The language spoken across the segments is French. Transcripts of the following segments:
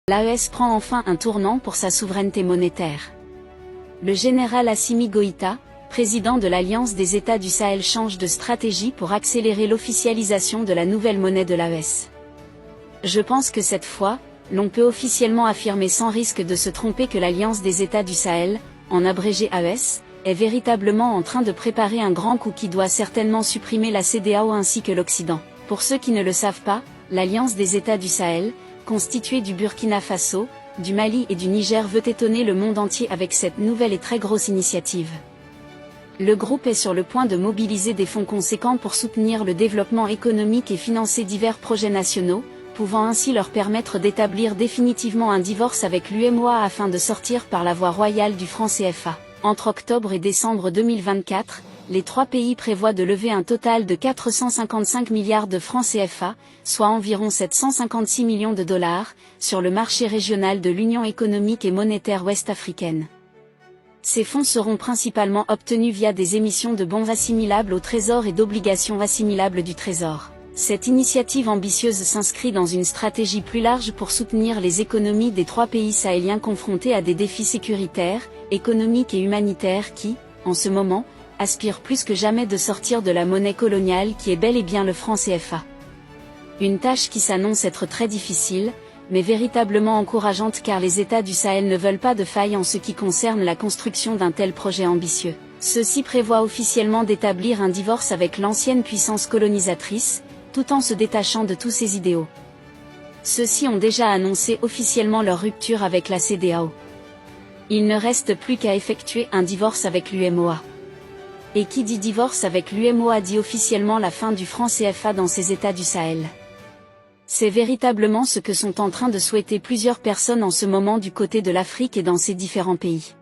L'AES prend enfin un tournant pour sa souveraineté monétaire. Le général Assimi Goïta, président de l'Alliance des États du Sahel, change de stratégie pour accélérer l'officialisation de la nouvelle monnaie de l'AES. Je pense que cette fois, l'on peut officiellement affirmer sans risque de se tromper que l'Alliance des États du Sahel, en abrégé AES, est véritablement en train de préparer un grand coup qui doit certainement supprimer la CEDEAO ainsi que l'Occident. Pour ceux qui ne le savent pas, l'Alliance des États du Sahel, constituée du Burkina Faso, du Mali et du Niger, veut étonner le monde entier avec cette nouvelle et très grosse initiative. Le groupe est sur le point de mobiliser des fonds conséquents pour soutenir le développement économique et financer divers projets nationaux, pouvant ainsi leur permettre d'établir définitivement un divorce avec l'UEMOA afin de sortir par la voie royale du franc CFA. Entre octobre et décembre 2024, les trois pays prévoient de lever un total de 455 milliards de francs CFA, soit environ 756 millions de dollars, sur le marché régional de l'Union économique et monétaire ouest-africaine. Ces fonds seront principalement obtenus via des émissions de bons assimilables au Trésor et d'obligations assimilables du Trésor. Cette initiative ambitieuse s'inscrit dans une stratégie plus large pour soutenir les économies des trois pays sahéliens confrontés à des défis sécuritaires, économiques et humanitaires qui, en ce moment, aspirent plus que jamais de sortir de la monnaie coloniale qui est bel et bien le franc CFA. Une tâche qui s'annonce être très difficile, mais véritablement encourageante car les États du Sahel ne veulent pas de faille en ce qui concerne la construction d'un tel projet ambitieux. Ceux-ci prévoient officiellement d'établir un divorce avec l'ancienne puissance colonisatrice, tout en se détachant de tous ses idéaux. Ceux-ci ont déjà annoncé officiellement leur rupture avec la CEDEAO. Il ne reste plus qu'à effectuer un divorce avec l'UEMOA. Et qui dit divorce avec l'UEMOA dit officiellement la fin du franc CFA dans ces États du Sahel. C'est véritablement ce que sont en train de souhaiter plusieurs personnes en ce moment du côté de l'Afrique et dans ces différents pays.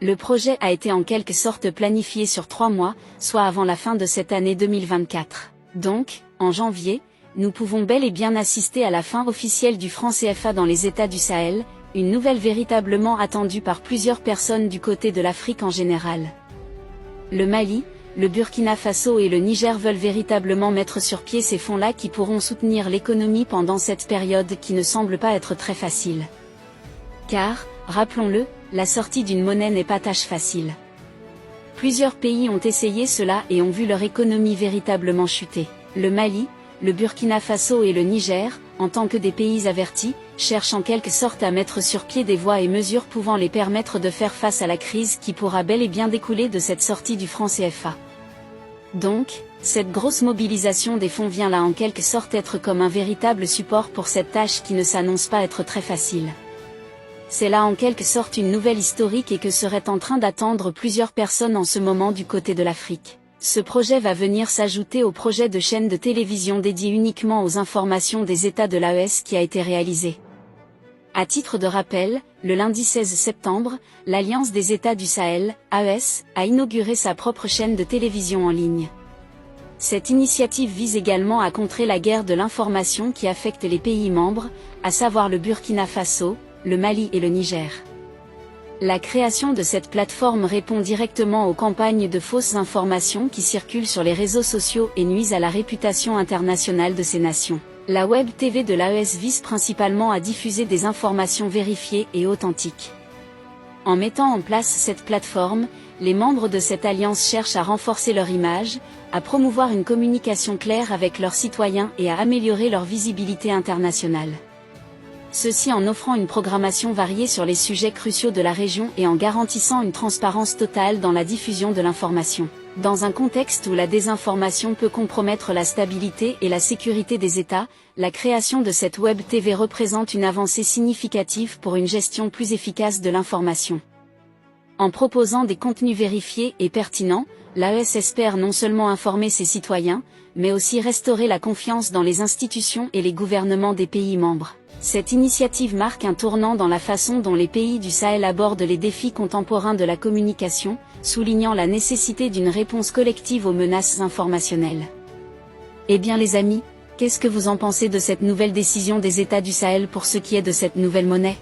Le projet a été en quelque sorte planifié sur 3 mois, soit avant la fin de cette année 2024. Donc, en janvier, nous pouvons bel et bien assister à la fin officielle du franc CFA dans les États du Sahel, une nouvelle véritablement attendue par plusieurs personnes du côté de l'Afrique en général. Le Mali, le Burkina Faso et le Niger veulent véritablement mettre sur pied ces fonds-là qui pourront soutenir l'économie pendant cette période qui ne semble pas être très facile. Car, rappelons-le, la sortie d'une monnaie n'est pas tâche facile. Plusieurs pays ont essayé cela et ont vu leur économie véritablement chuter. Le Mali, le Burkina Faso et le Niger, en tant que des pays avertis, cherchent en quelque sorte à mettre sur pied des voies et mesures pouvant les permettre de faire face à la crise qui pourra bel et bien découler de cette sortie du franc CFA. Donc, cette grosse mobilisation des fonds vient là en quelque sorte être comme un véritable support pour cette tâche qui ne s'annonce pas être très facile. C'est là en quelque sorte une nouvelle historique et que seraient en train d'attendre plusieurs personnes en ce moment du côté de l'Afrique. Ce projet va venir s'ajouter au projet de chaîne de télévision dédié uniquement aux informations des États de l'AES qui a été réalisé. À titre de rappel, le lundi 16 septembre, l'Alliance des États du Sahel, AES, a inauguré sa propre chaîne de télévision en ligne. Cette initiative vise également à contrer la guerre de l'information qui affecte les pays membres, à savoir le Burkina Faso, le Mali et le Niger. La création de cette plateforme répond directement aux campagnes de fausses informations qui circulent sur les réseaux sociaux et nuisent à la réputation internationale de ces nations. La Web TV de l'AES vise principalement à diffuser des informations vérifiées et authentiques. En mettant en place cette plateforme, les membres de cette alliance cherchent à renforcer leur image, à promouvoir une communication claire avec leurs citoyens et à améliorer leur visibilité internationale. Ceci en offrant une programmation variée sur les sujets cruciaux de la région et en garantissant une transparence totale dans la diffusion de l'information. Dans un contexte où la désinformation peut compromettre la stabilité et la sécurité des États, la création de cette Web TV représente une avancée significative pour une gestion plus efficace de l'information. En proposant des contenus vérifiés et pertinents, l'AES espère non seulement informer ses citoyens, mais aussi restaurer la confiance dans les institutions et les gouvernements des pays membres. Cette initiative marque un tournant dans la façon dont les pays du Sahel abordent les défis contemporains de la communication, soulignant la nécessité d'une réponse collective aux menaces informationnelles. Eh bien les amis, qu'est-ce que vous en pensez de cette nouvelle décision des États du Sahel pour ce qui est de cette nouvelle monnaie ?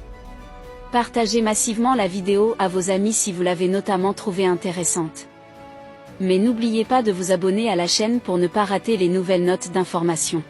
Partagez massivement la vidéo à vos amis si vous l'avez notamment trouvée intéressante. Mais n'oubliez pas de vous abonner à la chaîne pour ne pas rater les nouvelles notes d'information.